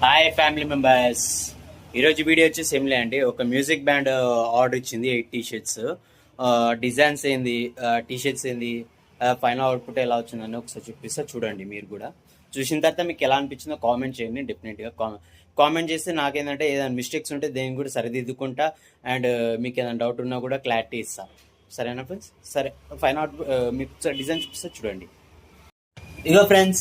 Hi family members. ఈరోజు video వచ్చేసి ఏం లేదండి, ఒక మ్యూజిక్ బ్యాండ్ ఆర్డర్ ఇచ్చింది 8 టీషర్ట్స్. డిజైన్స్ ఏంది, టీషర్ట్స్ ఏంది, ఫైనల్ అవుట్పుట్ ఎలా వచ్చిందని ఒకసారి చూపిస్తా. చూడండి, మీరు కూడా చూసిన తర్వాత మీకు ఎలా అనిపించిందో కామెంట్ చేయండి. డెఫినెట్గా కామెంట్ చేస్తే నాకేంటంటే ఏదైనా మిస్టేక్స్ ఉంటే దేని కూడా సరిదిద్దుకుంటా, అండ్ మీకు ఏదైనా డౌట్ ఉన్నా కూడా క్లారిటీ ఇస్తా. సరేనా ఫ్రెండ్స్? సరే, ఫైనల్ అవుట్పుట్ మీకు డిజైన్ చూపిస్తా చూడండి. ఇగో ఫ్రెండ్స్,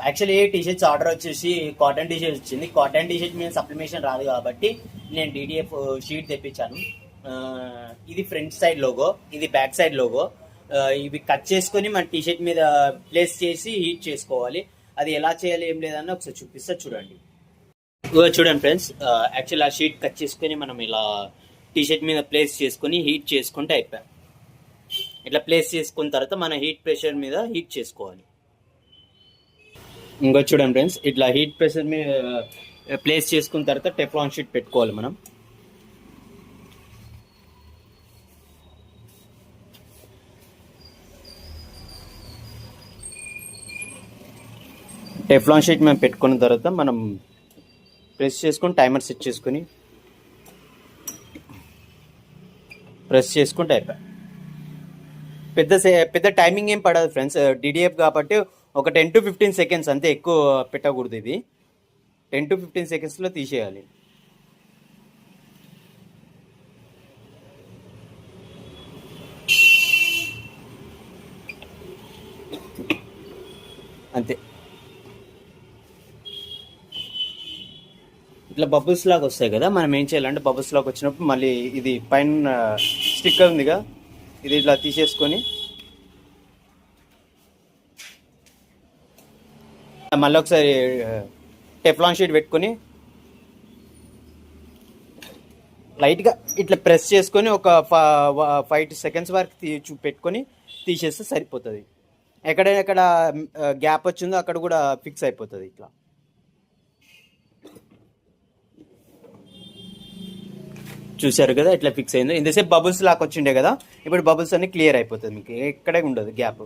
యాక్చువల్లీ టీషర్ట్స్ ఆర్డర్ వచ్చేసి కాటన్ టీషర్ట్స్ వచ్చింది. కాటన్ టీషర్ట్ మీద సప్లిమేషన్ రాదు కాబట్టి నేను డిడిఎఫ్ షీట్ తెప్పించాను. ఇది ఫ్రంట్ సైడ్ లోగో, ఇది బ్యాక్ సైడ్ లోగో. ఇవి కట్ చేసుకొని మన టీషర్ట్ మీద ప్లేస్ చేసి హీట్ చేసుకోవాలి. అది ఎలా చేయాలి ఏం లేదని ఒకసారి చూపిస్తా చూడండి. చూడండి ఫ్రెండ్స్, యాక్చువల్లీ ఆ షీట్ కట్ చేసుకొని మనం ఇలా టీషర్ట్ మీద ప్లేస్ చేసుకొని హీట్ చేసుకుంటే అయిపోయాం. ఇట్లా ప్లేస్ చేసుకున్న తర్వాత మన హీట్ ప్రెషర్ మీద హీట్ చేసుకోవాలి. ఇంకా చూడండి ఫ్రెండ్స్, ఇట్లా హీట్ ప్రెషర్ మీద ప్లేస్ చేసుకున్న తర్వాత టెఫ్లాన్ షీట్ పెట్టుకోవాలి మనం. టెఫ్లాన్ షీట్ మేము పెట్టుకున్న తర్వాత మనం ప్రెస్ చేసుకొని టైమర్ సెట్ చేసుకొని ప్రెస్ చేసుకుంటే అయిపోయి. పెద్ద టైమింగ్ ఏం పడదు ఫ్రెండ్స్, డిడిఎఫ్ కాబట్టి ఒక 10 to 15 సెకండ్స్ అంతే, ఎక్కువ పెట్టకూడదు. ఇది 10 to 15 సెకండ్స్లో తీసేయాలి. అంతే. ఇట్లా బబుల్స్ లాగా వస్తాయి కదా, మనం ఏం చేయాలంటే బబుల్స్ లాగా వచ్చినప్పుడు మళ్ళీ ఇది పైన స్టిక్కర్ ఉందిగా, ఇది ఇట్లా తీసేసుకొని మళ్ళీ ఒకసారి టెఫ్లాన్ షీట్ పెట్టుకొని లైట్గా ఇట్లా ప్రెస్ చేసుకొని ఒక 5 seconds వరకు పెట్టుకొని తీసేస్తే సరిపోతుంది. ఎక్కడ గ్యాప్ వచ్చిందో అక్కడ కూడా ఫిక్స్ అయిపోతుంది. ఇట్లా చూసారు కదా, ఇట్లా ఫిక్స్ అయిందో. ఇంతసేపు బబుల్స్ లాగా వచ్చిండే కదా, ఇప్పుడు బబుల్స్ అన్ని క్లియర్ అయిపోతుంది, మీకు ఎక్కడే ఉండదు గ్యాప్.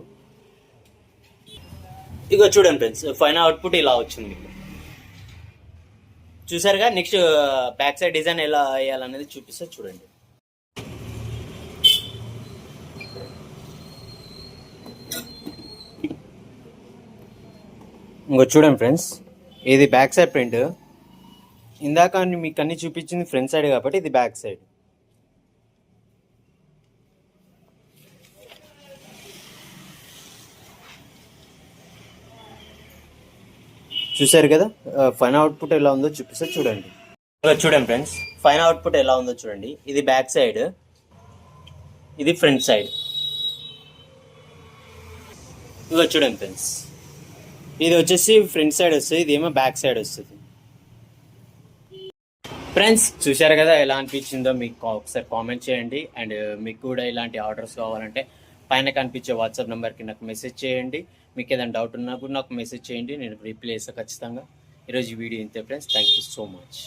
ఇక చూడండి ఫ్రెండ్స్, ఫైనల్ అవుట్పుట్ ఇలా వచ్చింది. చూసారుగా. నెక్స్ట్ బ్యాక్ సైడ్ డిజైన్ ఎలా వేయాలనేది చూపిస్తా చూడండి. ఇంకో చూడండి ఫ్రెండ్స్, ఇది బ్యాక్ సైడ్ ప్రింట్. ఇందాక మీకు అన్ని చూపించింది ఫ్రంట్ సైడ్ కాబట్టి ఇది బ్యాక్ సైడ్. చూసారు కదా, ఫైనల్ అవుట్పుట్ ఎలా ఉందో చూపిస్తే చూడండి. చూడండి ఫ్రెండ్స్, ఫైనల్ అవుట్పుట్ ఎలా ఉందో చూడండి. ఇది బ్యాక్ సైడ్, ఇది ఫ్రంట్ సైడ్. ఇక చూడండి ఫ్రెండ్స్, ఇది వచ్చేసి ఫ్రంట్ సైడ్ వస్తుంది, ఇది ఏమో బ్యాక్ సైడ్ వస్తుంది. ఫ్రెండ్స్ చూశారు కదా, ఎలా అనిపించిందో మీకు ఒకసారి కామెంట్ చేయండి. అండ్ మీకు కూడా ఇలాంటి ఆర్డర్స్ కావాలంటే పైన కనిపించే వాట్సాప్ నెంబర్కి నాకు మెసేజ్ చేయండి. మీకు ఏదైనా డౌట్ ఉన్నా కూడా నాకు మెసేజ్ చేయండి, నేను రిప్లై చేస్తాను ఖచ్చితంగా. ఈరోజు వీడియో ఇంతే friends, thank you so much.